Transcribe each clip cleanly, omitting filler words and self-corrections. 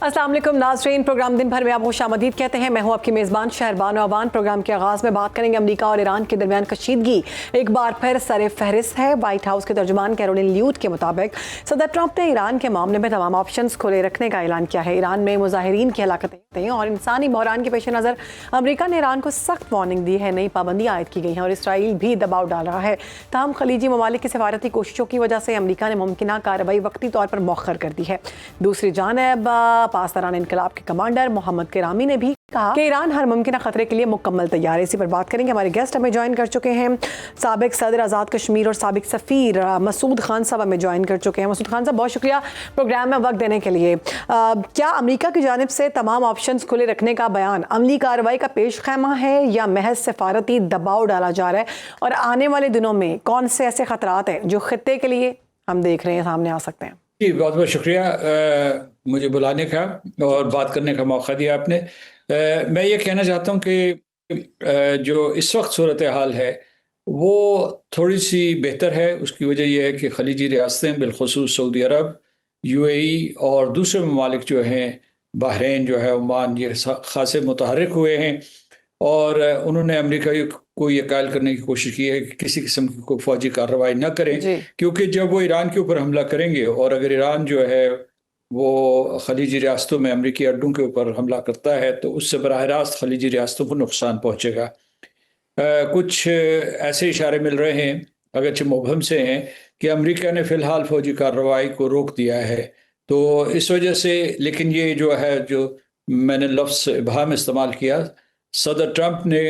अस्सलाम वालेकुम नाज़रीन, प्रोग्राम दिन भर में आप खुशामदीद कहते हैं। मैं हूं आपकी मेज़बान शहरबानो अवान। प्रोग्राम के आगाज़ में बात करेंगे अमेरिका और ईरान के दरमियान कशीदगी एक बार फिर सर फहरिस्त है। वाइट हाउस के तर्जुमान कैरोलिन ल्यूट के मुताबिक सदर ट्रंप ने ईरान के मामले में तमाम ऑप्शंस खुले रखने का ऐलान किया है। ईरान में मुजाहिरीन की हलाकतें और इंसानी बहरान के पेश नज़र अमेरिका ने ईरान को सख्त वार्निंग दी है। नई पाबंदियाँ आयद की गई हैं और इसराइल भी दबाव डाल रहा है। ताहम खलीजी ममालिक की सफारती कोशिशों की वजह से अमेरिका ने मुमकिन कार्रवाई वक्ती तौर पर मौखर कर दी है। दूसरी जानिब पासदारान इनकलाब के कमांडर मोहम्मद केरामी ने भी कहा कि ईरान हर मुमकिन खतरे के लिए मुकम्मल तैयार है। इसी पर बात करेंगे। हमारे गेस्ट हमें ज्वाइन कर चुके हैं। साबिक सदर आज़ाद कश्मीर और साबिक सफ़ीर मसूद खान साहब हमें ज्वाइन कर चुके हैं। मसूद खान साहब, बहुत शुक्रिया प्रोग्राम में वक्त देने के लिए। क्या अमेरिका की जानिब से तमाम ऑप्शंस खुले रखने का बयान अमली कार्रवाई का पेश खैमा है या महज सफारती दबाव डाला जा रहा है, और आने वाले दिनों में कौन से ऐसे खतरात हैं जो खित्ते के लिए हम देख रहे हैं सामने आ सकते हैं? जी, बहुत बहुत शुक्रिया मुझे बुलाने का और बात करने का मौका दिया आपने। मैं ये कहना चाहता हूँ कि जो इस वक्त सूरत हाल है वो थोड़ी सी बेहतर है। उसकी वजह यह है कि खलीजी रियासतें बिलखुसूस सऊदी अरब, यूएई और दूसरे ममालिक जो हैं, बहरीन जो है, ओमान, ये खासे मुतहर्रिक हुए हैं और उन्होंने अमेरिका को ये कायल करने की कोशिश की है कि किसी किस्म की कोई फौजी कार्रवाई न करें, क्योंकि जब वो ईरान के ऊपर हमला करेंगे और अगर ईरान जो है वो खलीजी रियासतों में अमरीकी अड्डों के ऊपर हमला करता है तो उससे बराह रास्त खलीजी रियासतों को नुकसान पहुँचेगा। कुछ ऐसे इशारे मिल रहे हैं, अगरचे मुबहम से हैं, कि अमेरिका ने फ़िलहाल फौजी कार्रवाई को रोक दिया है। तो इस वजह से, लेकिन ये जो है, जो मैंने लफ्ज़ इबहाम इस्तेमाल किया, सदर ट्रंप ने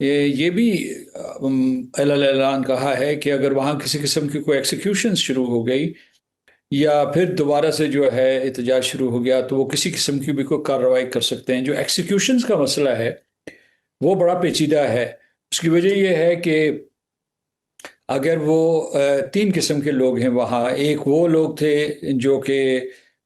ये भी ऐलान कहा है कि अगर वहाँ किसी किस्म की कोई एक्सिक्यूशन शुरू हो गई या फिर दोबारा से जो है एहतजाज शुरू हो गया तो वो किसी किस्म की भी कोई कार्रवाई कर सकते हैं। जो एक्सिक्यूशंस का मसला है वो बड़ा पेचीदा है। उसकी वजह यह है कि अगर वो तीन किस्म के लोग हैं वहाँ, एक वो लोग थे जो कि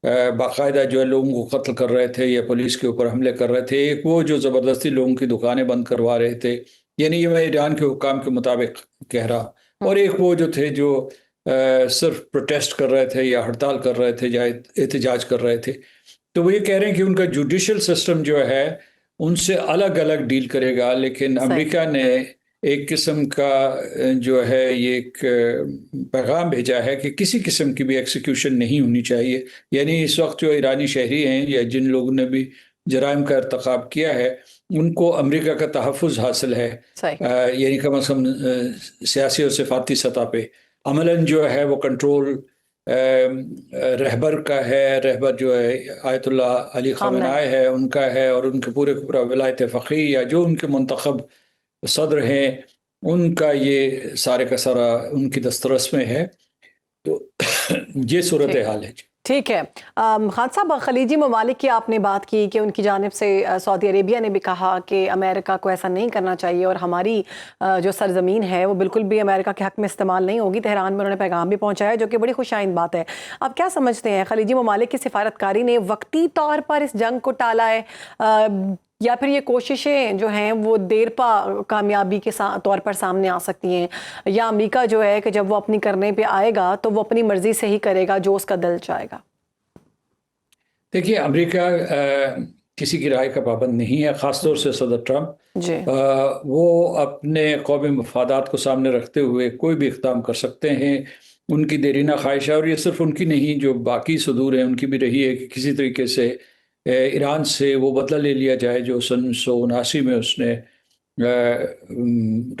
बाकायदा जो है लोगों को कत्ल कर रहे थे या पुलिस के ऊपर हमले कर रहे थे, एक वो जो ज़बरदस्ती लोगों की दुकानें बंद करवा रहे थे, यानी ये मैं ईरान के हुक्काम के मुताबिक कह रहा, और एक वो जो थे जो सिर्फ प्रोटेस्ट कर रहे थे या हड़ताल कर रहे थे या एहतजाज कर रहे थे। तो वो ये कह रहे हैं कि उनका जुडिशल सिस्टम जो है उनसे अलग अलग डील करेगा, लेकिन अमेरिका ने एक किस्म का जो है ये एक पैगाम भेजा है कि किसी किस्म की भी एक्सिक्यूशन नहीं होनी चाहिए। यानी इस वक्त जो ईरानी शहरी हैं या जिन लोगों ने भी जराइम का इर्तिकाब किया है उनको अमेरिका का तहफ़्फ़ुज़ हासिल है, यानी कम अज़ कम सियासी और सिफाती सतह पे। अमलन जो है वो कंट्रोल रहबर का है। रहबर जो है आयतुल्लाह अली ख़amenei है, उनका है, और उनके पूरा विलायत फ़क़ीह या जो उनके मुंतखब सदर हैं उनका ये सारे का सारा उनकी दस्तरस में है। तो ये सूरत हाल है। ठीक है। खान साहब, खलीजी ममालिक की आपने बात की कि उनकी जानिब से सऊदी अरेबिया ने भी कहा कि अमेरिका को ऐसा नहीं करना चाहिए और हमारी जो सरजमीन है वो बिल्कुल भी अमेरिका के हक़ में इस्तेमाल नहीं होगी। तेहरान में उन्होंने पैगाम भी पहुंचाया, जो कि बड़ी खुशाइंद बात है। आप क्या समझते हैं, खलीजी ममालिक की सिफारतकारी ने वक्ती तौर पर इस जंग को टाला है या फिर ये कोशिशें जो हैं वो देरपा कामयाबी के तौर पर सामने आ सकती हैं, या अमेरिका जो है कि जब वो अपनी करने पे आएगा तो वो अपनी मर्जी से ही करेगा जो उसका दिल चाहेगा? देखिए, अमेरिका किसी की राय का पाबंद नहीं है, ख़ासतौर से सदर ट्रंप। वो अपने कौमी मफादात को सामने रखते हुए कोई भी इक़दाम कर सकते हैं। उनकी देरीना ख्वाहिश है, और ये सिर्फ उनकी नहीं, जो बाकी सदूर हैं उनकी भी रही है कि किसी तरीके से ईरान से वो बदला ले लिया जाए जो 1979 में उसने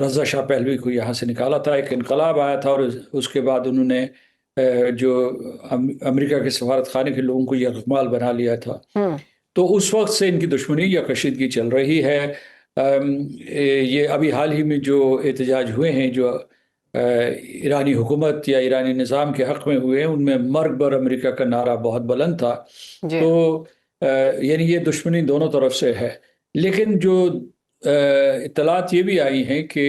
रज़ा शाह पहलवी को यहाँ से निकाला था। एक इनकलाब आया था और उसके बाद उन्होंने जो अमेरिका के सफारत खाने के लोगों को यरगमाल बना लिया था। तो उस वक्त से इनकी दुश्मनी या कशीदगी चल रही है। ये अभी हाल ही में जो एहतजाज हुए हैं जो ईरानी हुकूमत या ईरानी निज़ाम के हक़ में हुए हैं, उनमें मर्ग बर अमेरिका का नारा बहुत बुलंद था। तो यानी ये दुश्मनी दोनों तरफ से है। लेकिन जो इत्तलात ये भी आई हैं कि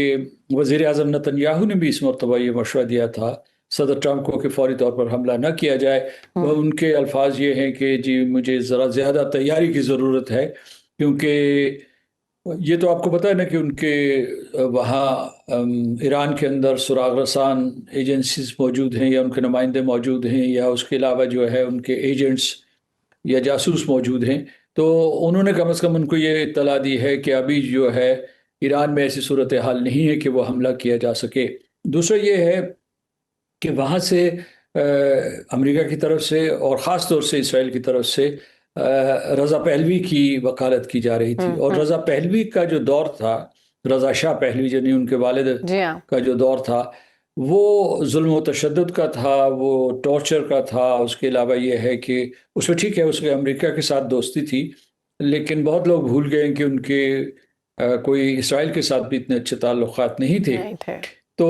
वज़ीर आज़म नेतन्याहू ने भी इस मरतबा ये मशवरा दिया था सदर ट्रंप को कि फौरी तौर पर हमला न किया जाए। उनके अल्फाज ये हैं कि जी मुझे ज़रा ज़्यादा तैयारी की ज़रूरत है, क्योंकि ये तो आपको पता है ना कि उनके वहाँ ईरान के अंदर सुराग रसान एजेंसीज मौजूद हैं या उनके नुमाइंदे मौजूद हैं, या उसके अलावा जो है उनके एजेंट्स یا جاسوس موجود ہیں، تو انہوں نے کم از کم ان کو یہ اطلاع دی ہے کہ ابھی جو ہے ایران میں ایسی صورتحال نہیں ہے کہ وہ حملہ کیا جا سکے۔ دوسرا یہ ہے کہ وہاں سے امریکہ کی طرف سے اور خاص طور سے اسرائیل کی طرف سے رضا پہلوی کی وکالت کی جا رہی تھی، اور رضا پہلوی کا جو دور تھا، رضا شاہ پہلوی یعنی ان کے والد کا جو دور تھا، وہ ظلم و تشدد کا تھا، وہ ٹارچر کا تھا۔ اس کے علاوہ یہ ہے کہ اس میں ٹھیک ہے اس کے امریکہ کے ساتھ دوستی تھی، لیکن بہت لوگ بھول گئے کہ ان کے کوئی اسرائیل کے ساتھ بھی اتنے اچھے تعلقات نہیں تھے۔ تو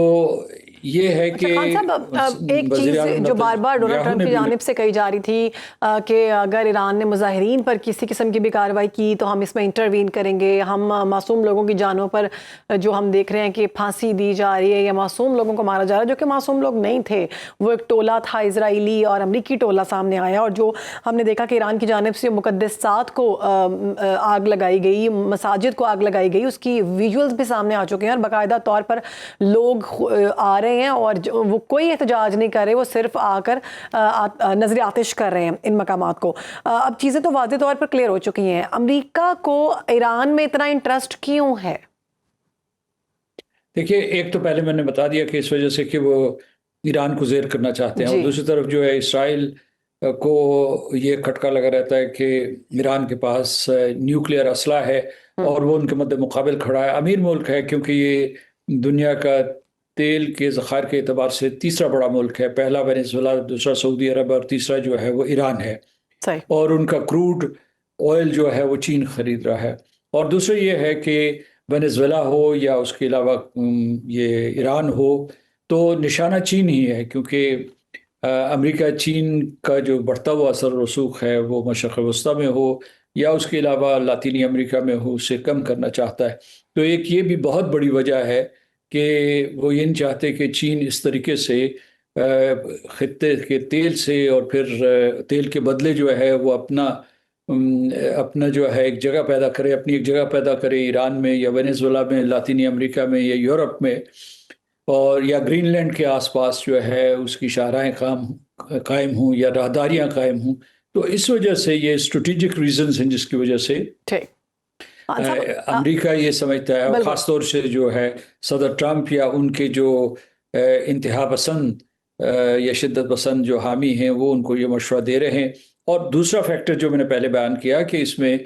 یہ ہے کہ خان صاحب ایک چیز جو بار بار ڈونلڈ ٹرمپ کی جانب سے کہی جا رہی تھی کہ اگر ایران نے مظاہرین پر کسی قسم کی بھی کارروائی کی تو ہم اس میں انٹروین کریں گے، ہم معصوم لوگوں کی جانوں پر جو ہم دیکھ رہے ہیں کہ پھانسی دی جا رہی ہے یا معصوم لوگوں کو مارا جا رہا ہے جو کہ معصوم لوگ نہیں تھے، وہ ایک ٹولہ تھا اسرائیلی اور امریکی ٹولہ سامنے آیا، اور جو ہم نے دیکھا کہ ایران کی جانب سے مقدسات کو آگ لگائی گئی، مساجد کو آگ لگائی گئی، اس کی ویژولز بھی سامنے آ چکے ہیں، اور باقاعدہ طور پر لوگ آ رہے ہیں اور وہ کوئی احتجاج نہیں کر رہے، وہ صرف آ کر نظر آتش کر رہے ہیں ان مقامات کو۔ اب چیزیں تو واضح طور پر کلیئر ہو چکی ہیں، امریکہ کو ایران میں اتنا انٹرسٹ کیوں ہے؟ دیکھیے، ایک تو پہلے میں نے بتا دیا کہ اس وجہ سے کہ وہ ایران کو زیر کرنا چاہتے ہیں، اور دوسری طرف جو ہے اسرائیل کو یہ کھٹکا لگا رہتا ہے کہ ایران کے پاس نیوکلیئر اسلحہ ہے اور وہ ان کے مد مقابل کھڑا ہے۔ امیر ملک ہے کیونکہ یہ دنیا کا تیل کے ذخائر کے اعتبار سے تیسرا بڑا ملک ہے، پہلا وینزویلا، دوسرا سعودی عرب، اور تیسرا جو ہے وہ ایران ہے، اور ان کا کروڈ آئل جو ہے وہ چین خرید رہا ہے۔ اور دوسرا یہ ہے کہ وینزویلا ہو یا اس کے علاوہ یہ ایران ہو تو نشانہ چین ہی ہے، کیونکہ امریکہ چین کا جو بڑھتا ہوا اثر و رسوخ ہے وہ مشرق وسطیٰ میں ہو یا اس کے علاوہ لاطینی امریکہ میں ہو، اسے کم کرنا چاہتا ہے۔ تو ایک یہ بھی بہت بڑی وجہ ہے کہ وہ یہ نہیں چاہتے کہ چین اس طریقے سے خطے کے تیل سے اور پھر تیل کے بدلے جو ہے وہ اپنا جو ہے ایک جگہ پیدا کرے، اپنی ایک جگہ پیدا کرے ایران میں یا وینزویلا میں، لاطینی امریکہ میں یا یورپ میں، اور یا گرین لینڈ کے آس پاس جو ہے اس کی شاہراہیں قائم ہوں یا راہداریاں قائم ہوں۔ تو اس وجہ سے یہ اسٹریٹجک ریزنز ہیں جس کی وجہ سے امریکہ یہ سمجھتا ہے، اور خاص طور سے جو ہے صدر ٹرمپ یا ان کے جو انتہا پسند یا شدت پسند جو حامی ہیں وہ ان کو یہ مشورہ دے رہے ہیں۔ اور دوسرا فیکٹر جو میں نے پہلے بیان کیا کہ اس میں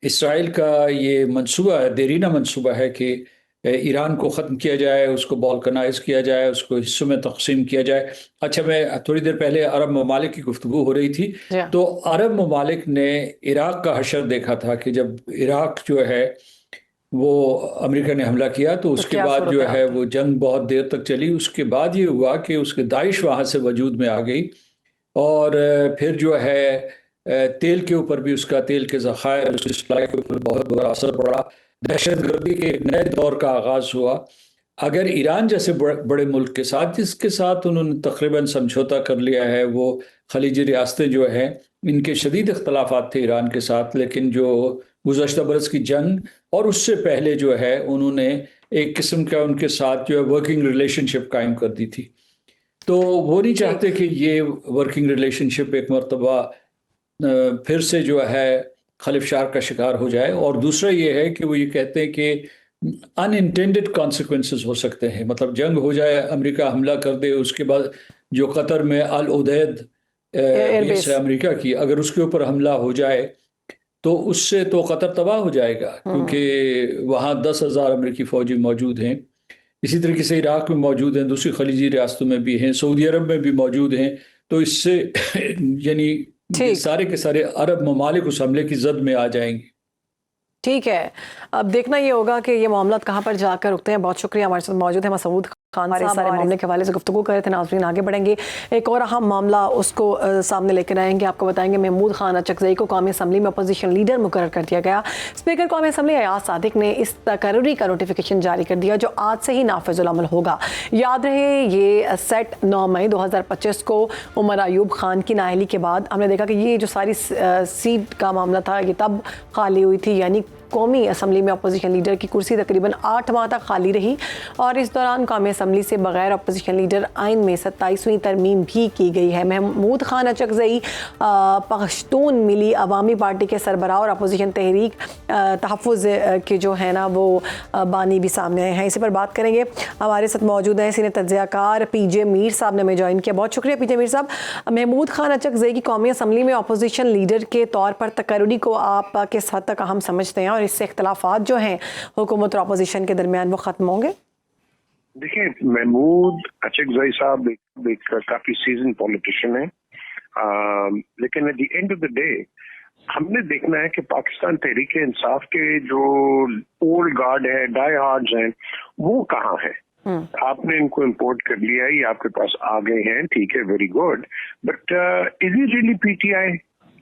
اسرائیل کا یہ منصوبہ ہے، دیرینہ منصوبہ ہے کہ ایران کو ختم کیا جائے، اس کو بالکنائز کیا جائے، اس کو حصوں میں تقسیم کیا جائے۔ اچھا، میں تھوڑی دیر پہلے عرب ممالک کی گفتگو ہو رہی تھی، تو عرب ممالک نے عراق کا حشر دیکھا تھا کہ جب عراق جو ہے وہ امریکہ نے حملہ کیا تو اس کے بعد جو ہے وہ جنگ بہت دیر تک چلی۔ اس کے بعد یہ ہوا کہ اس کے داعش وہاں سے وجود میں آ گئی، اور پھر جو ہے تیل کے اوپر بھی، اس کا تیل کے ذخائر، اس کی سپلائی کے اوپر بہت برا اثر پڑا، دہشت گردی کے ایک نئے دور کا آغاز ہوا۔ اگر ایران جیسے بڑے ملک کے ساتھ، جس کے ساتھ انہوں نے تقریباً سمجھوتا کر لیا ہے، وہ خلیجی ریاستیں جو ہیں، ان کے شدید اختلافات تھے ایران کے ساتھ، لیکن جو گزشتہ برس کی جنگ اور اس سے پہلے جو ہے انہوں نے ایک قسم کا ان کے ساتھ جو ہے ورکنگ ریلیشن شپ قائم کر دی تھی۔ تو وہ نہیں چاہتے کہ یہ ورکنگ ریلیشن شپ ایک مرتبہ پھر سے جو ہے خلفشار کا شکار ہو جائے۔ اور دوسرا یہ ہے کہ وہ یہ کہتے ہیں کہ ان انٹینڈڈ کانسیکوینسز ہو سکتے ہیں، مطلب جنگ ہو جائے، امریکہ حملہ کر دے، اس کے بعد جو قطر میں العدید بیس ہے امریکہ کی، اگر اس کے اوپر حملہ ہو جائے تو اس سے تو قطر تباہ ہو جائے گا، کیونکہ وہاں 10,000 امریکی فوجی موجود ہیں۔ اسی طریقے سے عراق میں موجود ہیں، دوسری خلیجی ریاستوں میں بھی ہیں، سعودی عرب میں بھی موجود ہیں۔ تو اس سے یعنی سارے کے سارے عرب ممالک اس حملے کی زد میں آ جائیں گے۔ ٹھیک ہے، اب دیکھنا یہ ہوگا کہ یہ معاملات کہاں پر جا کر رکتے ہیں۔ بہت شکریہ، ہمارے ساتھ موجود ہیں مسعود خان صاحب، سارے معاملے کے حوالے سے گفتگو کر رہے تھے۔ ناظرین آگے بڑھیں گے، ایک اور اہم معاملہ اس کو سامنے لے کر آئیں گے، آپ کو بتائیں گے محمود خان اچکزئی کو قومی اسمبلی میں اپوزیشن لیڈر مقرر کر دیا گیا۔ اسپیکر قومی اسمبلی ایاز صادق نے اس تقرری کا نوٹیفیکیشن جاری کر دیا جو آج سے ہی نافذ العمل ہوگا۔ یاد رہے یہ سیٹ 9 مئی 2025 کو عمر ایوب خان کی نااہلی کے بعد ہم نے دیکھا کہ یہ جو ساری سیٹ کا معاملہ تھا یہ تب خالی ہوئی تھی، یعنی قومی اسمبلی میں اپوزیشن لیڈر کی کرسی تقریباً 8 ماہ تک خالی رہی اور اس دوران قومی اسمبلی سے بغیر اپوزیشن لیڈر آئین میں 27ویں ترمیم بھی کی گئی ہے۔ محمود خان اچکزئی پختون ملی عوامی پارٹی کے سربراہ اور اپوزیشن تحریک تحفظ کے جو ہے نا وہ بانی بھی سامنے آئے ہیں۔ اسی پر بات کریں گے، ہمارے ساتھ موجود ہیں سینئر تجزیہ کار پی جے میر صاحب نے ہمیں جوائن کیا۔ بہت شکریہ پی جے میر صاحب۔ محمود خان اچکزئی کی قومی اسمبلی میں اپوزیشن لیڈر کے طور پر تقرری کو آپ کس حد تک اہم سمجھتے ہیں اور اس سے اختلافات جو ہیں حکومت اور اپوزیشن کے درمیان وہ ختم ہوں گے؟ دیکھیں، محمود اچکزئی صاحب ایک کافی سیزن پولیٹیشین ہے، لیکن at the end of the day ہم نے دیکھنا ہے کہ پاکستان تحریک انصاف کے جو اولڈ گارڈ ہے، ڈائی ہارڈز ہیں، وہ کہاں ہے؟ آپ نے ان کو امپورٹ کر لیا ہے، یہ آپ کے پاس آ گئے ہیں، ٹھیک ہے، very good, but is it really P T I?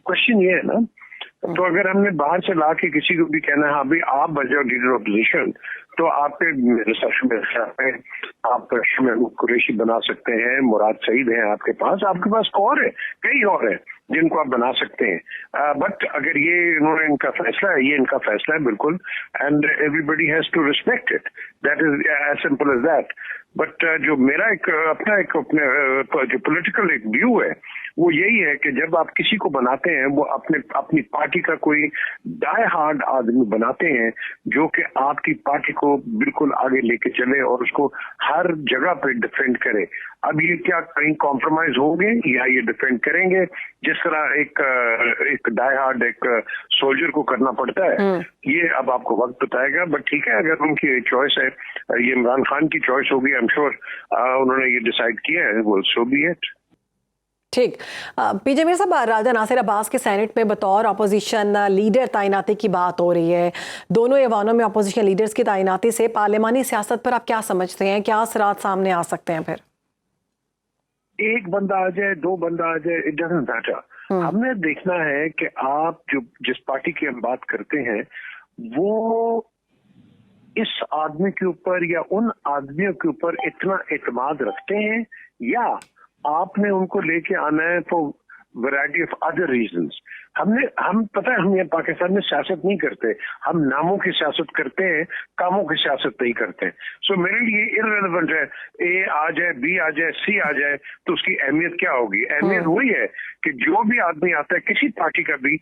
Question یہ ہے نا۔ تو اگر ہم نے باہر سے لا کے کسی کو بھی کہنا ہے ہاں بھائی آپ بن جاؤ لیڈر اپوزیشن، تو آپ کے آپ محمود قریشی بنا سکتے ہیں، مراد سعید ہیں آپ کے پاس اور ہے، کئی اور ہیں جن کو آپ بنا سکتے ہیں، بٹ اگر یہ انہوں نے ان کا فیصلہ ہے، یہ ان کا فیصلہ ہے بالکل، and everybody has to respect it, that is as simple as that. But جو میرا اپنا جو پولیٹیکل ایک ویو ہے وہ یہی ہے کہ جب آپ کسی کو بناتے ہیں وہ اپنی پارٹی کا کوئی ڈائی ہارڈ آدمی بناتے ہیں جو کہ آپ کی پارٹی کو بالکل آگے لے کے چلے اور اس کو ہر جگہ پہ ڈیفینڈ کرے۔ اب یہ کیا کہیں کمپرومائز ہوں گے یا یہ ڈیفینڈ کریں گے جس طرح ایک ڈائی ہارڈ ایک سولجر کو کرنا پڑتا ہے؟ یہ اب آپ کو وقت بتائے گا، بٹ ٹھیک ہے، اگر ان کی چوائس ہے، یہ عمران خان کی چوائس ہوگی، آئی ایم شیور انہوں نے یہ ڈیسائیڈ کیا ہے، وہ سو بی اٹ۔ ٹھیک، پی جے میر صاحب، راجہ ناصر عباس کے سینٹ میں بطور اپوزیشن لیڈر تعیناتی کی بات ہو رہی ہے، دونوں ایوانوں میں اپوزیشن لیڈرز کی تعیناتی سے پارلیمانی سیاست پر آپ کیا سمجھتے ہیں؟ کیا اثرات سامنے آ سکتے ہیں پھر؟ ایک بندہ آ جائے، دو بندہ آ جائے، اٹ ڈزنٹ میٹر۔ ہم نے دیکھنا ہے کہ آپ جس پارٹی کی ہم بات کرتے ہیں وہ اس آدمی کے اوپر یا ان آدمیوں کے اوپر اتنا اعتماد رکھتے ہیں، یا آپ نے ان کو لے کے آنا ہے for variety of other reasons. ہم پتہ ہے، ہم یہ پاکستان میں سیاست نہیں کرتے، ہم ناموں کی سیاست کرتے ہیں، کاموں کی سیاست نہیں کرتے۔ سو میرے لیے ارریلیونٹ ہے، اے آ جائے، بی آ جائے، سی آ جائے، تو اس کی اہمیت کیا ہوگی؟ اہمیت وہی ہے کہ جو بھی آدمی آتا ہے کسی پارٹی کا بھی،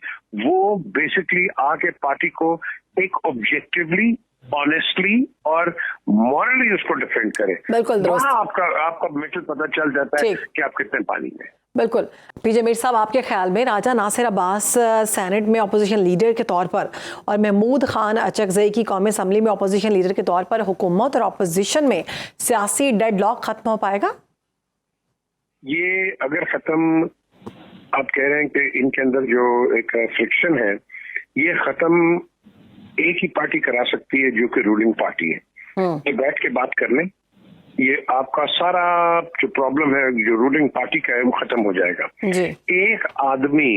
وہ بیسکلی آ کے پارٹی کو ایک آبجیکٹولی، آنیسٹلی اور مورلی اس کو ڈیفینڈ کرے۔ بالکل درست، آپ کا میٹر پتہ چل جاتا ہے کہ آپ کتنے پانی میں۔ بالکل۔ پی جے میر صاحب، آپ کے خیال میں راجہ ناصر عباس سینٹ میں اپوزیشن لیڈر کے طور پر اور محمود خان اچکزئی کی قومی اسمبلی میں اپوزیشن لیڈر کے طور پر حکومت اور اپوزیشن میں سیاسی ڈیڈ لاک ختم ہو پائے گا؟ یہ اگر ختم، آپ کہہ رہے ہیں کہ ان کے اندر جو ایک فرکشن ہے، یہ ختم ایک ہی پارٹی کرا سکتی ہے جو کہ رولنگ پارٹی ہے۔ یہ بیٹھ کے بات کر لیں، یہ آپ کا سارا جو پرابلم ہے جو رولنگ پارٹی کا ہے وہ ختم ہو جائے گا۔ ایک آدمی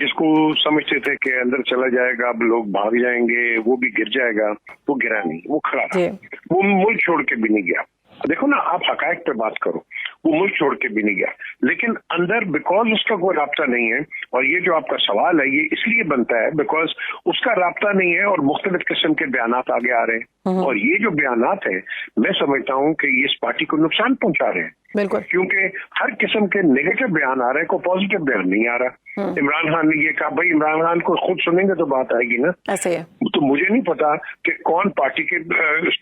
جس کو سمجھتے تھے کہ اندر چلا جائے گا، اب لوگ بھاگ جائیں گے، وہ بھی گر جائے گا، وہ گرا نہیں، وہ کھڑا رہا، وہ ملک چھوڑ کے بھی نہیں گیا۔ دیکھو نا، آپ حقائق پہ بات کرو، وہ ملک چھوڑ کے بھی نہیں گیا، لیکن اندر بیکاز اس کا کوئی رابطہ نہیں ہے، اور یہ جو آپ کا سوال ہے یہ اس لیے بنتا ہے بیکاز اس کا رابطہ نہیں ہے اور مختلف قسم کے بیانات آگے آ رہے ہیں، اور یہ جو بیانات ہیں میں سمجھتا ہوں کہ یہ اس پارٹی کو نقصان پہنچا رہے ہیں، بالکل، کیونکہ ہر قسم کے نیگیٹو بیان آ رہے ہیں، کوئی پازیٹیو بیان نہیں آ رہا۔ عمران خان نے یہ کہا، بھائی عمران خان کو خود سنیں گے تو بات آئے گی نا، ایسے ہے۔ تو مجھے نہیں پتا کہ کون پارٹی کے اس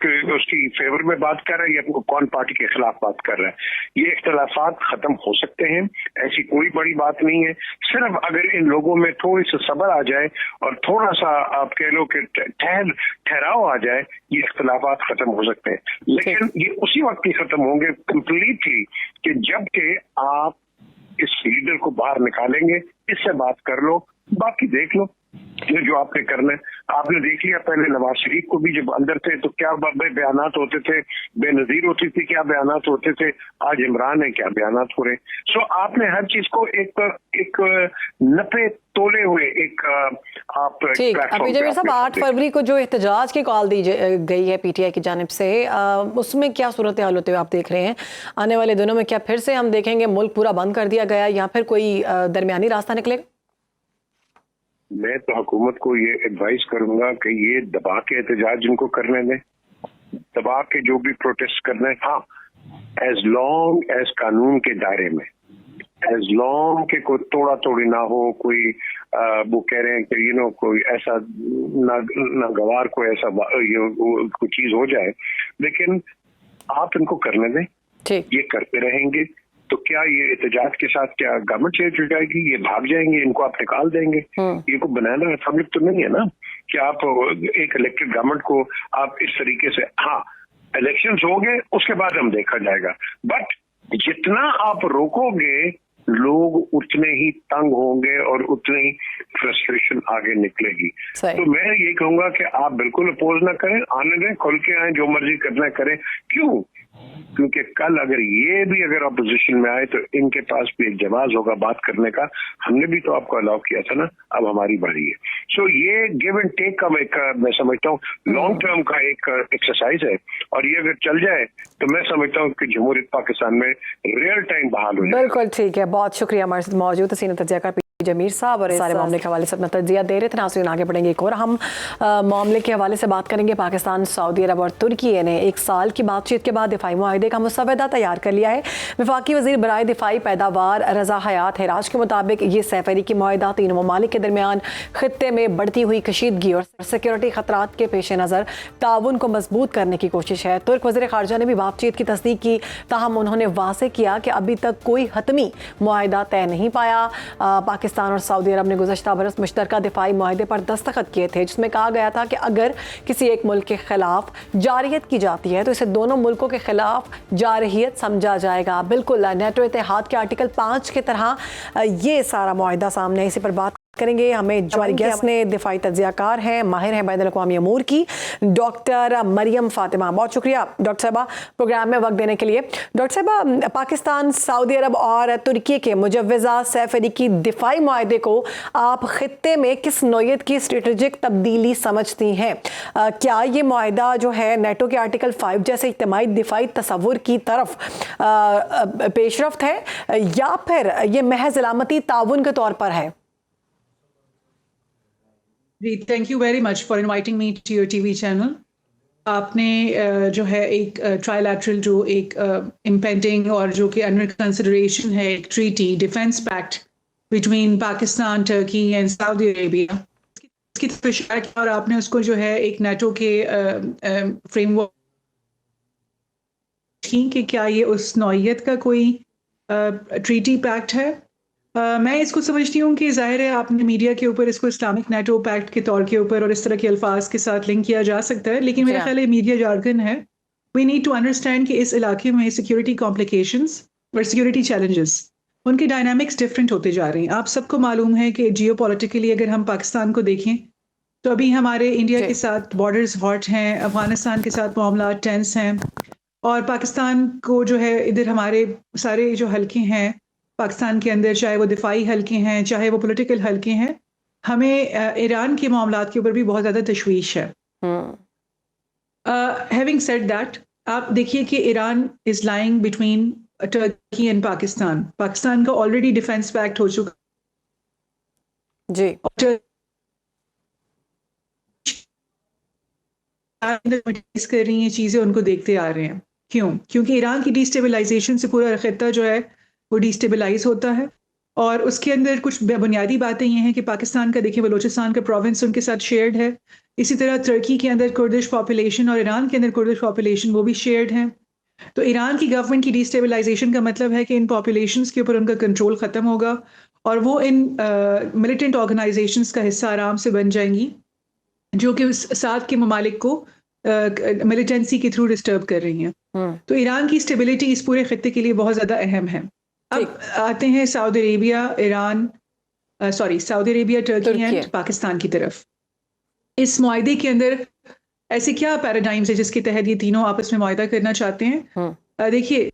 کی فیور میں بات کر رہا ہے یا کون پارٹی کے خلاف بات کر رہا ہے۔ یہ اختلافات ختم ہو سکتے ہیں، ایسی کوئی بڑی بات نہیں ہے، صرف اگر ان لوگوں میں تھوڑی سی صبر آ جائے اور تھوڑا سا آپ کہہ لو کہ ٹھہراؤ آ جائے، یہ اختلافات ختم ہو سکتے ہیں، لیکن یہ اسی وقت ہی ختم ہوں گے کمپلیٹلی کہ جب کہ آپ اس لیڈر کو باہر نکالیں گے، اس سے بات کر لو، باقی دیکھ لو جو آپ نے کرنا ہے۔ آپ نے دیکھ لیا پہلے نواز شریف کو بھی جب اندر تھے تو کیا بیانات ہوتے تھے، بے نظیر ہوتی تھی، کیا بیانات ہوتے تھے، آج عمران ہے کیا بیانات ہو رہے ہیں۔ سو آپ نے ہر چیز کو ایک نپے تولے ہوئے ایک آپ ٹھیک۔ پی جے میر صاحب، 8 فروری کو جو احتجاج کی کال دی گئی ہے پی ٹی آئی کی جانب سے، اس میں کیا صورتحال ہوتے ہوئے آپ دیکھ رہے ہیں؟ آنے والے دنوں میں کیا پھر سے ہم دیکھیں گے ملک پورا بند کر دیا گیا یا پھر کوئی درمیانی راستہ نکلے گا؟ मैं तो हुकूमत को ये एडवाइस करूंगा कि ये दबा के एहतजाज जिनको करने दें, दबा के जो भी प्रोटेस्ट करना है, हाँ, एज लॉन्ग एज कानून के दायरे में, एज लॉन्ग के कोई तोड़ा तोड़ी ना हो, कोई वो कह रहे हैं कि कोई ऐसा नागवार कोई ऐसा कोई चीज हो जाए, लेकिन आप इनको करने दें, ये करते रहेंगे तो क्या ये एहतजाज के साथ क्या गवर्नमेंट चेंज हो जाएगी? ये भाग जाएंगे, इनको आप निकाल देंगे? ये कोई बनाना रिपब्लिक तो नहीं है ना कि आप एक इलेक्टेड गवर्नमेंट को आप इस तरीके से, हाँ इलेक्शंस होंगे उसके बाद हम देखा जाएगा, बट जितना आप रोकोगे लोग उतने ही तंग होंगे और उतने ही फ्रस्ट्रेशन आगे निकलेगी। तो मैं ये कहूंगा कि आप बिल्कुल अपोज ना करें, आने दें, खुल के आए, जो मर्जी करना करें। क्यों? क्योंकि कल अगर अपोजिशन में आए तो इनके पास भी एक जवाब होगा बात करने का। हमने भी तो आपको अलाउ किया था ना, अब हमारी बारी है। सो ये गिव एंड टेक का मैं समझता हूँ लॉन्ग टर्म का एक एक्सरसाइज है, और ये अगर चल जाए तो मैं समझता हूँ कि जमहूरियत पाकिस्तान में रियल टाइम बहाल हो जाए। बिल्कुल ठीक है, बहुत शुक्रिया हमारे साथ मौजूद सीनियर तज्जियाकार जमीर साहब और इस सारे मामले के हवाले से अपना तज्जिया दे रहे थे। नाज़रीन आगे बढ़ेंगे, एक और हम मामले के हवाले से बात करेंगे। पाकिस्तान, सऊदी अरब और तुर्की ने एक साल की बातचीत के बाद दिफाई मुआहदे का मुसवदा तैयार कर लिया है। वफाकी वज़ीर बराए दिफाई पैदावार रज़ा हयात हैराज के मुताबिक ये सैफरीकी मुआहदा तीनों ममालिक के दरमियान खित्ते में बढ़ती हुई कशीदगी और सिक्योरिटी खतरात के पेश नज़र ताउन को मजबूत करने की कोशिश है। तुर्क वज़ीर ख़ारजा ने भी बातचीत की तस्दीक की, ताहम उन्होंने वाज़ेह किया कि अभी तक कोई हतमी मुआहदा तय नहीं पाया। पाकिस्तान और सऊदी अरब ने गुज़श्ता बरस मुश्तरका दिफाई मुआहदे पर दस्तखत किए थे, जिसमें कहा गया था कि अगर किसी एक मुल्क के खिलाफ जारहियत की जाती है तो इसे दोनों मुल्कों के खिलाफ जारहियत समझा जाएगा। बिल्कुल नेटो इत्तेहाद के आर्टिकल 5 की तरह ये सारा मुआहदा सामने है। इसी पर बात करेंगे। हमें जो गेस्ट ने दिफाई तज्जियाकार हैं, माहिर हैं बैनुल अक़वामी अमूर की, डॉक्टर मरियम फातिमा। बहुत शुक्रिया डॉक्टर साहबा प्रोग्राम में वक्त देने के लिए। डॉक्टर साहबा, पाकिस्तान, सऊदी अरब और तुर्की के मुजव्वज़ा सैफरीकी दिफाई मुआहदे को आप खित्ते में किस नौयत की स्ट्रेटेजिक तब्दीली समझती हैं? क्या ये मुआहदा जो है नेटो के आर्टिकल 5 जैसे इज्तिमाई दिफाई तसव्वुर की तरफ पेशरफ्त है, या फिर ये महज अलामती ताउन के तौर पर है? Thank you very much for inviting me to your TV channel. आपने जो है एक ट्राइलैटरल जो एक इम्पेंडिंग और जो कि अंडर कंसिडरेशन है एक treaty defence pact between Pakistan, Turkey and Saudi Arabia, इसकी तरफ इशारा किया, और आपने उसको जो है एक नेटो के फ्रेमवर्क कि क्या ये उस नौयत का कोई ट्रीटी पैक्ट है। मैं इसको समझती हूँ कि ज़ाहिर है आपने मीडिया के ऊपर इसको इस्लामिक नेटो पैक्ट के तौर के ऊपर और इस तरह के अल्फाज के साथ लिंक किया जा सकता है, लेकिन मेरा ख्याल है मीडिया जार्गन है। वी नीड टू अंडरस्टैंड कि इस इलाके में सिक्योरिटी कॉम्प्लिकेशंस और सिक्योरिटी चैलेंजेस, उनके डायनामिक्स डिफरेंट होते जा रहे हैं। आप सबको मालूम है कि जियो पॉलिटिकली अगर हम पाकिस्तान को देखें तो अभी हमारे इंडिया के साथ बॉर्डर्स हॉट हैं, अफगानिस्तान के साथ मामला टेंस हैं, और पाकिस्तान को जो है इधर हमारे सारे जो हल्के हैं पाकिस्तान के अंदर, चाहे वो दिफाई हल्के हैं चाहे वो पॉलिटिकल हल्के हैं, हमें ईरान के मामलात के ऊपर भी बहुत ज़्यादा तशवीश है। हैविंग सेड दैट, आप देखिए कि Iran is lying between Turkey and Pakistan. Pakistan का ऑलरेडी डिफेंस पैक्ट हो चुका जी, कर रही हैं चीज़ें, उनको देखते आ रहे हैं। क्यों? क्योंकि ईरान की डिस्टेबलाइजेशन से पूरा खित्ता जो है वो डिस्टेबलाइज होता है, और उसके अंदर कुछ बुनियादी बातें ये हैं कि पाकिस्तान का देखिए बलूचिस्तान का प्रोविंस उनके साथ शेयर्ड है, इसी तरह तुर्की के अंदर कुर्दिश पॉपुलेशन और ईरान के अंदर कुर्दिश पॉपुलेशन वो भी शेयर्ड हैं। तो ईरान की गवर्नमेंट की डिस्टेबलाइजेशन का मतलब है कि इन पॉपुलेशंस के ऊपर उनका कंट्रोल ख़त्म होगा और वो इन मिलिटेंट ऑर्गेनाइजेशंस का हिस्सा आराम से बन जाएंगी, जो कि साथ के ममालिक को मिलिटेंसी के थ्रू डिस्टर्ब कर रही हैं। तो ईरान की स्टेबिलिटी इस पूरे खत्ते के लिए बहुत ज़्यादा अहम है। अब आते हैं Saudi Arabia, Saudi Arabia, Turkey and Pakistan की तरफ। इस मुआहदे के अंदर ऐसे क्या पैराडाइम्स है जिसके तहत ये तीनों आपस में मुआहदा करना चाहते हैं? देखिए,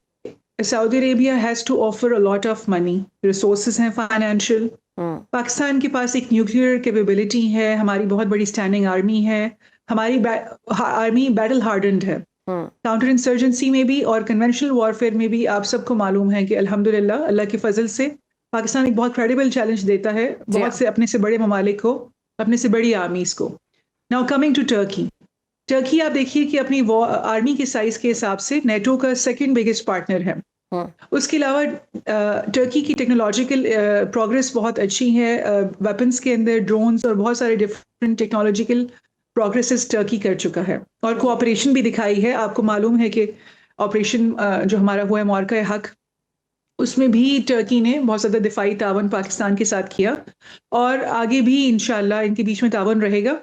Saudi Arabia has to offer a lot of money, resources हैं फाइनेंशियल। पाकिस्तान के पास एक न्यूक्लियर कैपेबिलिटी है, हमारी बहुत बड़ी स्टैंडिंग आर्मी है, हमारी आर्मी बैटल हार्डन्ड है, काउंटर इंसर्जेंसी में भी और कन्वेंशनल वॉरफेयर में भी। आप सबको मालूम है कि अल्हम्दुलिल्लाह अल्लाह के फजल से पाकिस्तान एक बहुत क्रेडिबल चैलेंज देता है बहुत से अपने से बड़े ममालिक को, अपने से बड़ी आर्मीज को। Now coming to Turkey, Turkey आप देखिए कि अपनी आर्मी के साइज के हिसाब से नेटो का सेकंड बिगेस्ट पार्टनर है। उसके अलावा टर्की की टेक्नोलॉजिकल प्रोग्रेस बहुत अच्छी है, वेपन्स के अंदर ड्रोन्स और बहुत सारे डिफरेंट टेक्नोलॉजिकल प्रोग्रेसेस टर्की कर चुका है और कोऑपरेशन भी दिखाई है। आपको मालूम है कि ऑपरेशन जो हमारा हुआ है मौरका हक, उसमें भी टर्की ने बहुत ज़्यादा दिफाई तावन पाकिस्तान के साथ किया और आगे भी इंशाल्लाह इनके बीच में तावन रहेगा।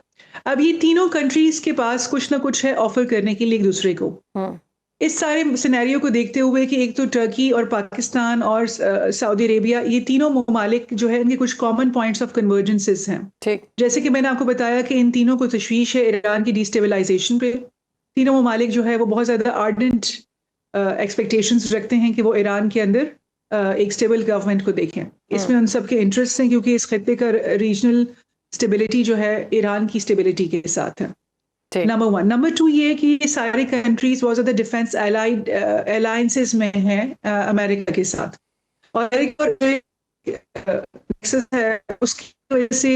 अब ये तीनों कंट्रीज के पास कुछ ना कुछ है ऑफर करने के लिए एक दूसरे को। इस सारे सिनेरियो को देखते हुए कि एक तो टर्की और पाकिस्तान और सऊदी अरेबिया, ये तीनों ममालिक जो है इनके कुछ कॉमन पॉइंट्स ऑफ कन्वर्जेंसेस हैं। ठीक, जैसे कि मैंने आपको बताया कि इन तीनों को तशवीश है ईरान की डिस्टेबलाइजेशन पे। तीनों ममालिक जो है वो बहुत ज़्यादा आर्डेंट एक्सपेक्टेशंस रखते हैं कि वो ईरान के अंदर एक स्टेबल गवर्नमेंट को देखें। इसमें उन सब के इंटरेस्ट हैं क्योंकि इस खत्ते का रीजनल स्टेबिलिटी जो है ईरान की स्टेबिलिटी के साथ है। Number one. नंबर टू ये कि ये सारी कंट्रीज बहुत ज़्यादा डिफेंस अलायंसेस में हैं अमेरिका के साथ, और एक और है उसकी वजह से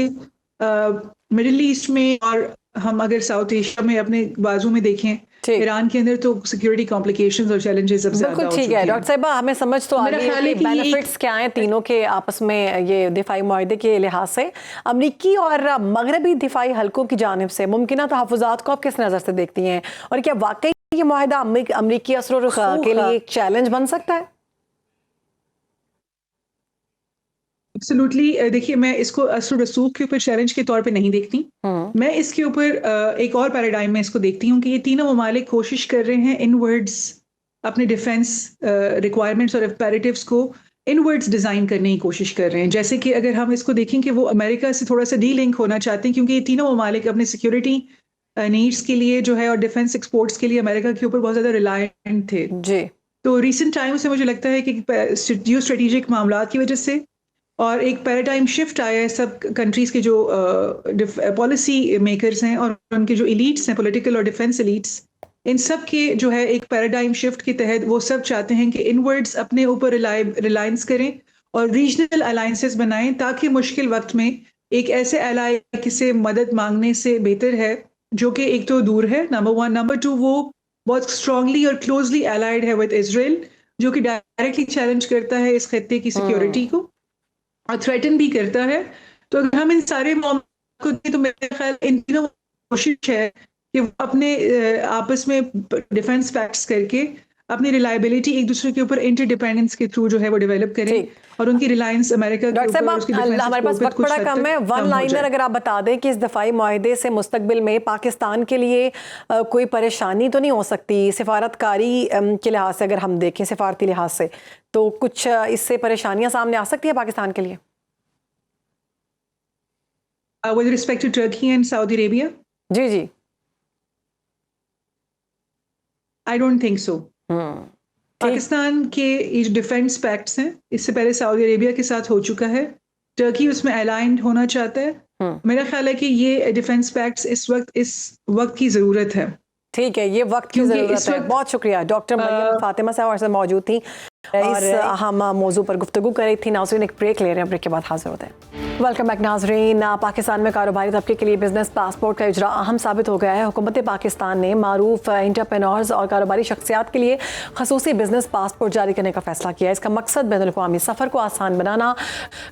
मिडिल ईस्ट में और हम अगर साउथ एशिया में अपने बाजू में देखें ईरान के अंदर तो सिक्योरिटी कॉम्प्लिकेशंस और चैलेंजेस अब ज़्यादा हो चुके हैं। ठीक है डॉक्टर साहिबा, हमें समझ तो आ गई है कि बेनिफिट्स क्या हैं तीनों के आपस में ये दिफाई मुआहदे के लिहाज से। अमरीकी और मगरबी दिफाई हलकों की जानिब से मुमकिन तहफ़्फ़ुज़ात को आप किस नज़र से देखती हैं, और क्या वाकई ये मुआहदा अमरीकी असर और रसूख के लिए एक चैलेंज बन सकता है? एब्सोल्युटली। देखिए, मैं इसको असर रसूख के ऊपर चैलेंज के तौर पे नहीं देखती। मैं इसके ऊपर एक और पैराडाइम में इसको देखती हूँ कि ये तीनों ममालिक कोशिश कर रहे हैं इनवर्ड्स अपने डिफेंस रिक्वायरमेंट्स और इम्पेरेटिव्स को इनवर्ड्स डिज़ाइन करने की कोशिश कर रहे हैं। जैसे कि अगर हम इसको देखें कि वो अमेरिका से थोड़ा सा डी लिंक होना चाहते हैं, क्योंकि ये तीनों ममालिक अपने सिक्योरिटी नीड्स के लिए जो है और डिफेंस एक्सपोर्ट्स के लिए अमेरिका के ऊपर बहुत ज़्यादा रिलायंट थे जी। तो रिसेंट टाइम से मुझे लगता है कि जियो स्ट्रेटेजिक मामला की वजह से और एक पैराडाइम शिफ्ट आया है सब कंट्रीज़ के जो पॉलिसी मेकर्स हैं और उनके जो एलीट्स हैं, पॉलिटिकल और डिफेंस एलीट्स, इन सब के जो है एक पैराडाइम शिफ्ट के तहत वो सब चाहते हैं कि इनवर्ड्स अपने ऊपर रिलायंस करें और रीजनल अलायंसेस बनाएं, ताकि मुश्किल वक्त में एक ऐसे अलाय से मदद मांगने से बेहतर है जो कि एक तो दूर है, नंबर वन। नंबर टू, वो बहुत स्ट्रांगली और क्लोजली अलाइड है विद इजराइल, जो कि डायरेक्टली चैलेंज करता है इस खत्ते की सिक्योरिटी को और थ्रेटन भी करता है। तो अगर हम इन सारे मामलों को, तो मेरे ख्याल इन तीनों कोशिश है कि वो अपने आपस में डिफेंस पैक्ट्स करके अपनी रिलायबिलिटी एक दूसरे के ऊपर इंटरडिपेंडेंस के थ्रू जो है वो डेवलप करें और उनकी रिलायंस अमेरिका के ऊपर उसकी डिफेंस हमारे पास वक्त बड़ा कम है, वन लाइनर अगर आप बता दें कि इस दफाई मुआहदे से मुस्तकबिल में पाकिस्तान के लिए कोई परेशानी तो नहीं हो सकती सिफारतकारी के लिहाज से? अगर हम देखें सिफारती लिहाज से तो कुछ इससे परेशानियां सामने आ सकती है पाकिस्तान के लिए with respect to Turkey and Saudi Arabia? जी जी, I don't think so. Pakistan के ये डिफेंस पैक्ट्स हैं, इससे पहले सऊदी अरेबिया के साथ हो चुका है, टर्की उसमें अलाइंड होना चाहता है। मेरा ख्याल है कि ये डिफेंस पैक्ट्स इस वक्त की ज़रूरत है। ठीक है, ये वक्त की ज़रूरत है। बहुत शुक्रिया डॉक्टर मरियम फातिमा साहब हमारे साथ मौजूद थी और हम मौजू पर गुफ्तगू कर रही थी। नाज़रीन एक ब्रेक ले रहे हैं, ब्रेक के बाद हाजिर होते हैं। वेलकम बैक नाज़रीन। पाकिस्तान में कारोबारी तबके के लिए बिजनेस पासपोर्ट का इजरा अहम साबित हो गया है। हुकूमत पाकिस्तान ने मारूफ एंटरप्रेन्योर्स और कारोबारी शख्सियात के लिए खसूसी बिजनेस पासपोर्ट जारी करने का फैसला किया है। इसका मकसद बैनुल-अक़वामी सफ़र को आसान बनाना,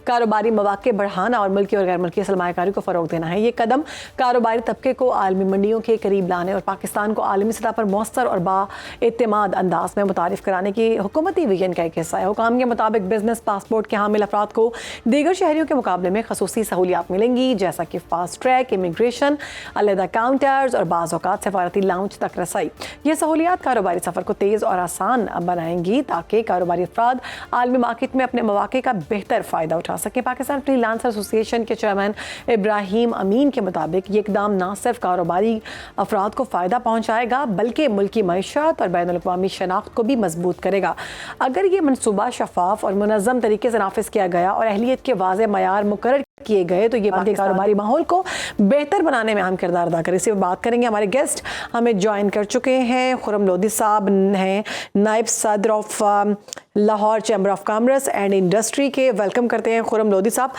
कारोबारी मौक़े बढ़ाना और मुल्की और गैर मुल्की सरमायाकारी को फ़रोग़ देना है। ये कदम कारोबारी तबके को आलमी मंडियों के करीब लाने और पाकिस्तान को आलमी सतह पर मौसर और बाएतमाद अंदाज में मुतारिफ कराने की हुकूमती विजन का एक हिस्सा है। हुकाम के मुताबिक बिजनेस पासपोर्ट के हामिल अफराद को दीगर शहरियों के मुकाबले में खसूसी सहूलियात मिलेंगी, जैसा कि फास्ट ट्रैक, इमिग्रेशन, अलहदा काउंटर्स और बाज़ औक़ात सफारती लाउंज तक रसाई। ये सहूलियात कारोबारी सफ़र को तेज़ और आसान बनाएंगी ताकि कारोबारी अफराद आलमी मार्केट में अपने मौक़े का बेहतर फ़ायदा उठा सकें। पाकिस्तान फ्रीलांसर एसोसिएशन के चेयरमैन इब्राहिम अमीन के मुताबिक ये इक़दाम न सिर्फ कारोबारी अफराद को फ़ायदा पहुँचाएगा बल्कि मुल्की मईशत और बैनुल-अक़वामी शनाख्त को भी मजबूत करेगा। अगर ये मनसूबा शफाफ और मुनज़्ज़म तरीके से नाफिज किया गया और अहलियत के वाज़े मयार मुकर्रर किए गए तो ये कारोबारी माहौल को बेहतर बनाने में अहम किरदार अदा करे। इसी पर बात करेंगे। हमारे गेस्ट हमें ज्वाइन कर चुके हैं। खुर्रम लोधी साहब हैं, नायब सदर of Lahore chamber of commerce and industry کے. ویلکم کرتے ہیں خرم لودھی صاحب.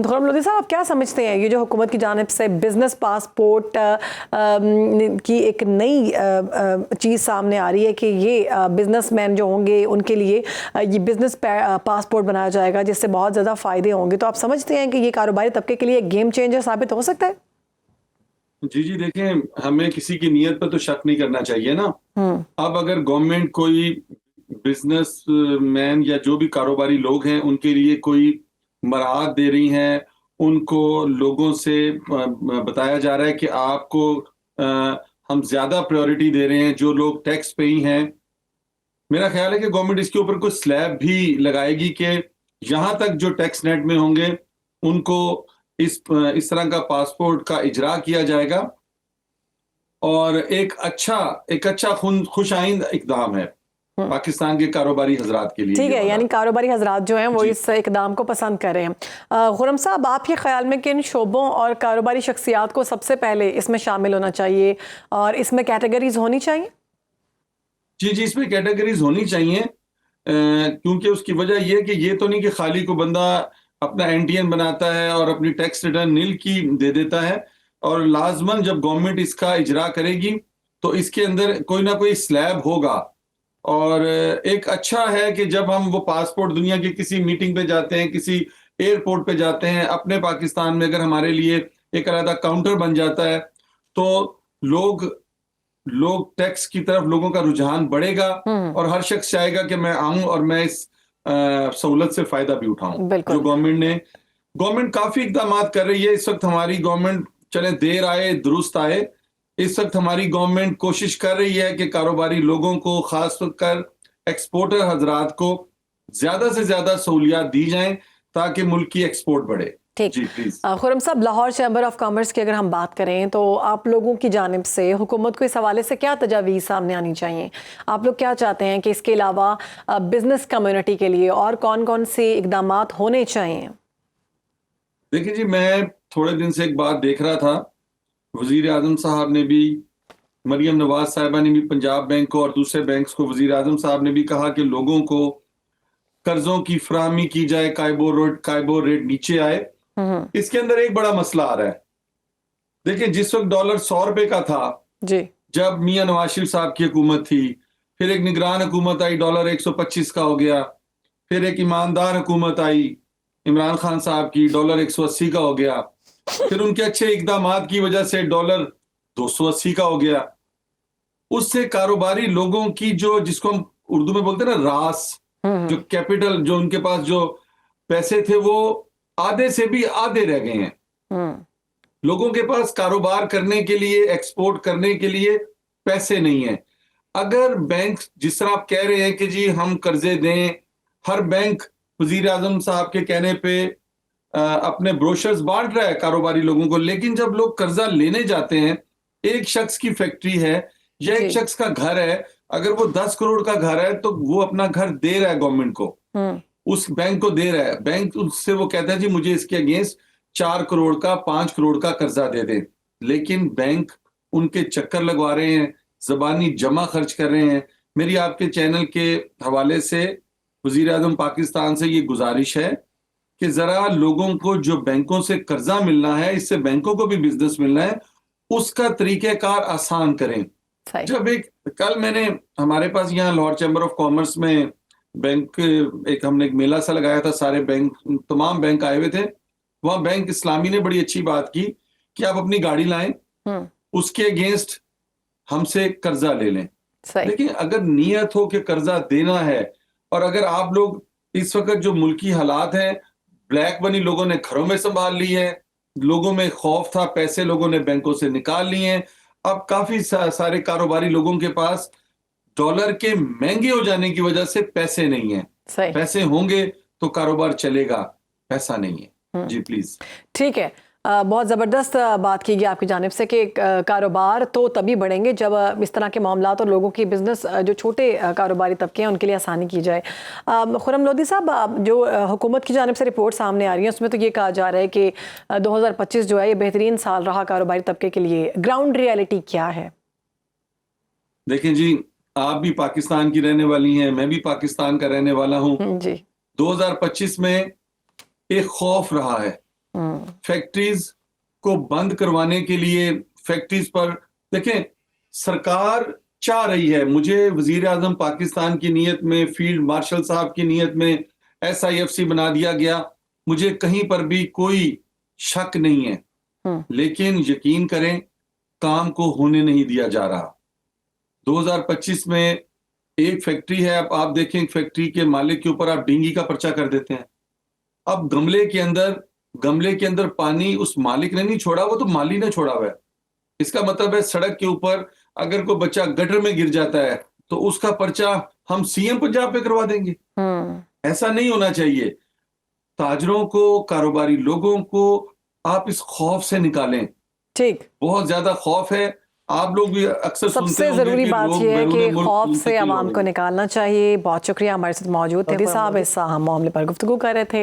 خرم لودھی صاحب, آپ کیا سمجھتے ہیں یہ جو حکومت کی جانب سے بزنس پاسپورٹ کی ایک نئی چیز سامنے آ رہی ہے کہ یہ بزنس مین جو ہوں گے ان کے لیے یہ بزنس پاسپورٹ بنایا جائے گا جس سے بہت زیادہ فائدے ہوں گے, تو آپ سمجھتے ہیں کہ یہ کاروباری طبقے کے لیے ایک گیم چینجر ثابت ہو سکتا ہے؟ جی دیکھیں, ہمیں کسی کی نیت پر تو شک نہیں کرنا چاہیے نا. اب اگر گورنمنٹ کوئی بزنس مین یا جو بھی کاروباری لوگ ہیں ان کے لیے کوئی مراعات دے رہی ہیں, ان کو لوگوں سے بتایا جا رہا ہے کہ آپ کو ہم زیادہ پریورٹی دے رہے ہیں جو لوگ ٹیکس پیئی ہیں, میرا خیال ہے کہ گورنمنٹ اس کے اوپر کوئی سلیب بھی لگائے گی کہ یہاں تک جو ٹیکس نیٹ میں ہوں گے ان کو اس طرح کا پاسپورٹ کا اجرا کیا جائے گا, اور ایک اچھا خوش آئند اقدام ہے پاکستان کے کاروباری حضرات کے لیے. ٹھیک ہے, یعنی کاروباری حضرات جو ہیں وہ اس اقدام کو پسند کر رہے ہیں. خرم صاحب, آپ کے خیال میں کن شعبوں اور کاروباری شخصیات کو سب سے پہلے اس میں شامل ہونا چاہیے اور اس میں کیٹیگریز ہونی چاہیے؟ جی اس میں کیٹیگریز ہونی چاہیے, کیونکہ اس کی وجہ یہ کہ یہ تو نہیں کہ خالی کو بندہ اپنا NTN بناتا ہے اور اپنی ٹیکس ریٹرن نیل کی دے دیتا ہے, اور لازماً جب گورنمنٹ اس کا اجرا کرے گی تو اس کے اندر کوئی نہ کوئی سلیب ہوگا. اور ایک اچھا ہے کہ جب ہم وہ پاسپورٹ دنیا کی کسی میٹنگ پہ جاتے ہیں, کسی ایئرپورٹ پہ جاتے ہیں, اپنے پاکستان میں اگر ہمارے لیے ایک علیحدہ کاؤنٹر بن جاتا ہے تو لوگ ٹیکس کی طرف لوگوں کا رجحان بڑھے گا, اور ہر شخص چاہے گا کہ میں آؤں اور میں اس سہولت سے فائدہ بھی اٹھاؤں جو گورنمنٹ کافی اقدامات کر رہی ہے. اس وقت ہماری گورنمنٹ چلے دیر آئے درست آئے, اس وقت ہماری گورنمنٹ کوشش کر رہی ہے کہ کاروباری لوگوں کو, خاص کر ایکسپورٹر حضرات کو زیادہ سے زیادہ سہولیات دی جائیں تاکہ ملک کی ایکسپورٹ بڑھے. ٹھیک. خرم صاحب, لاہور چیمبر آف کامرس کی اگر ہم بات کریں تو آپ لوگوں کی جانب سے حکومت کو اس حوالے سے کیا تجاویز سامنے آنی چاہیے؟ آپ لوگ کیا چاہتے ہیں کہ اس کے علاوہ بزنس کمیونٹی کے لیے اور کون کون سے اقدامات ہونے چاہیے؟ دیکھیں جی, میں تھوڑے دن سے ایک بات دیکھ رہا تھا, وزیر اعظم صاحب نے بھی, مریم نواز صاحبہ نے بھی پنجاب بینک کو اور دوسرے بینکس کو, وزیر اعظم صاحب نے بھی کہا کہ لوگوں کو قرضوں کی فراہمی کی جائے, کائبور ریٹ نیچے آئے. اس کے اندر ایک بڑا مسئلہ آ رہا ہے. دیکھیں, جس وقت ڈالر 100 روپے کا تھا جب میاں نواز شریف صاحب کی حکومت تھی, پھر ایک نگران حکومت آئی, ڈالر 125 کا ہو گیا, پھر ایک ایماندار حکومت آئی عمران خان صاحب کی, ڈالر 180 کا ہو گیا, پھر ان کے اچھے اقدامات کی وجہ سے ڈالر 280 کا ہو گیا. اس سے کاروباری لوگوں کی جو, جس کو ہم اردو میں بولتے ہیں نا راس, جو کیپٹل, جو ان کے پاس جو پیسے تھے وہ آدھے سے بھی آدھے رہ گئے ہیں. لوگوں کے پاس کاروبار کرنے کے لیے, ایکسپورٹ کرنے کے لیے پیسے نہیں ہیں. اگر بینک جس طرح آپ کہہ رہے ہیں کہ جی ہم قرضے دیں, ہر بینک وزیر اعظم صاحب کے کہنے پہ اپنے بروشرز بانٹ رہا ہے کاروباری لوگوں کو, لیکن جب لوگ قرضہ لینے جاتے ہیں, ایک شخص کی فیکٹری ہے یا ایک شخص کا گھر ہے, اگر وہ 10 کروڑ کا گھر ہے تو وہ اپنا گھر دے رہا ہے گورنمنٹ کو, اس بینک کو دے رہا ہے. بینک اس سے وہ کہتا ہے جی مجھے اس کے اگینسٹ 4 کروڑ کا 5 کروڑ کا قرضہ دے دیں, لیکن بینک ان کے چکر لگوا رہے ہیں, زبانی جمع خرچ کر رہے ہیں. میری آپ کے چینل کے حوالے سے وزیر اعظم پاکستان سے یہ گزارش ہے کہ ذرا لوگوں کو جو بینکوں سے قرضہ ملنا ہے, اس سے بینکوں کو بھی بزنس ملنا ہے, اس کا طریقہ کار آسان کریں. جب کل میں نے ہمارے پاس یہاں لاہور چیمبر آف کامرس میں بینک, ہم نے ایک میلہ سا لگایا تھا, سارے بینک, تمام بینک آئے ہوئے تھے. وہاں بینک اسلامی نے بڑی اچھی بات کی کہ آپ اپنی گاڑی لائیں, اس کے اگینسٹ ہم سے قرضہ لے لیں. لیکن اگر نیت ہو کہ قرضہ دینا ہے, اور اگر آپ لوگ اس وقت جو ملکی حالات ہیں, بلیک منی لوگوں نے گھروں میں سنبھال لی ہے, لوگوں میں خوف تھا, پیسے لوگوں نے بینکوں سے نکال لیے ہیں. اب کافی سارے کاروباری لوگوں کے پاس ڈالر کے مہنگے ہو جانے کی وجہ سے پیسے نہیں ہیں. پیسے ہوں گے تو کاروبار چلے گا, پیسہ نہیں ہے. جی پلیز. ٹھیک ہے, بہت زبردست بات کی گئی آپ کی جانب سے کہ کاروبار تو تبھی بڑھیں گے جب اس طرح کے معاملات اور لوگوں کی بزنس جو چھوٹے کاروباری طبقے ہیں ان کے لیے آسانی کی جائے. خرم لودھی صاحب, جو حکومت کی جانب سے رپورٹ سامنے آ رہی ہے اس میں تو یہ کہا جا رہا ہے کہ 2025 جو ہے یہ بہترین سال رہا کاروباری طبقے کے لیے. گراؤنڈ ریئلٹی کیا ہے؟ دیکھیں جی, آپ بھی پاکستان کی رہنے والی ہیں, میں بھی پاکستان کا رہنے والا ہوں. جی 2025 میں ایک خوف رہا ہے فیکٹریز کو بند کروانے کے لیے. فیکٹریز پر دیکھیں سرکار چاہ رہی ہے, مجھے وزیر اعظم پاکستان کی نیت میں, فیلڈ مارشل صاحب کی نیت میں SIFC بنا دیا گیا, مجھے کہیں پر بھی کوئی شک نہیں ہے, لیکن یقین کریں کام کو ہونے نہیں دیا جا رہا. 2025 میں ایک فیکٹری ہے, اب آپ دیکھیں فیکٹری کے مالک کے اوپر آپ ڈینگی کا پرچہ کر دیتے ہیں. اب گملے کے اندر پانی اس مالک نے نہیں چھوڑا, وہ تو مالی نے چھوڑا ہوا ہے. اس کا مطلب ہے سڑک کے اوپر اگر کوئی بچہ گٹر میں گر جاتا ہے تو اس کا پرچہ ہم CM پنجاب پہ کروا دیں گے. ایسا نہیں ہونا چاہیے. تاجروں کو, کاروباری لوگوں کو آپ اس خوف سے نکالیں. ٹھیک, بہت زیادہ خوف ہے. آپ لوگ بھی اکثر سب سنتے سے ہوں گے ضروری کہ بات لوگ یہ ہے کہ بیرون ملک خوف سے منتقل ہو عوام رہے کو ہیں. نکالنا چاہیے. بہت شکریہ, ہمارے ساتھ موجود تھے صاحب, اس معاملے پر گفتگو کر رہے تھے.